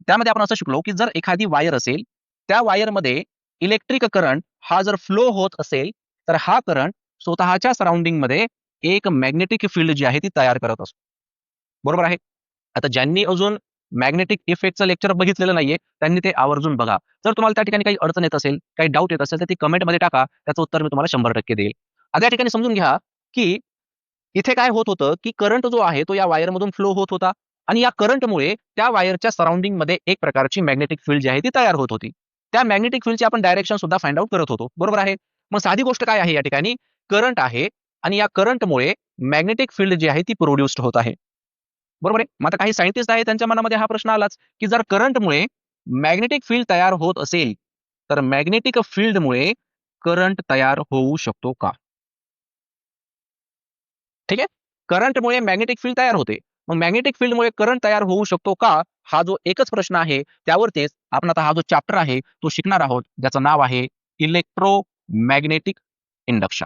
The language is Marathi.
त्यामध्ये आपण असं शिकलो, की जर एखादी वायर असेल, त्या वायरमध्ये इलेक्ट्रिक करंट हा जर फ्लो होत असेल, तर हा करंट स्वतःच्या सराउंडिंगमध्ये एक मॅग्नेटिक फील्ड जी आहे ती तयार करत असतो. बरोबर आहे? आता ज्यांनी अजून मॅग्नेटिक इफेक्टचं लेक्चर बघितलेलं नाहीये, त्यांनी ते आवर्जून बघा. जर तुम्हाला त्या ठिकाणी काही अडचण येत असेल, काही डाउट येत असेल, तर ती कमेंटमध्ये टाका. त्याचं उत्तर मी तुम्हाला 100% देईल. आता या ठिकाणी समजून घ्या, की इथे काय होत होतं, की करंट जो आहे तो या वायरमधून फ्लो होत होता आणि या करंटमुळे त्या वायरच्या सराउंडिंगमध्ये एक प्रकारची मॅग्नेटिक फील्ड जी आहे ती तयार होत होती. त्या मॅग्नेटिक फील्डची आपण डायरेक्शन सुद्धा फाइंड आउट करत होतो. बरोबर आहे? मग साधी गोष्ट काय आहे या ठिकाणी? करंट आहे आणि या करंटमुळे मॅग्नेटिक फील्ड जी आहे ती प्रोड्यूस्ड होत आहे. बरोबर आहे? मग आता काही सायंटिस्ट आहेत त्यांच्या मनामध्ये हा प्रश्न आलाच, की जर करंटमुळे मॅग्नेटिक फील्ड तयार होत असेल, तर मॅग्नेटिक फील्डमुळे करंट तयार होऊ शकतो का? ठीक आहे. करंटमुळे मॅग्नेटिक फील्ड तयार होते. मग मॅग्नेटिक फील्डमुळे करंट तयार होऊ शकतो का? हा जो एकच प्रश्न आहे, त्यावरतीच आपण आता हा जो चॅप्टर आहे, तो शिकणार आहोत, ज्याचं नाव आहे इलेक्ट्रोमॅग्नेटिक इंडक्शन.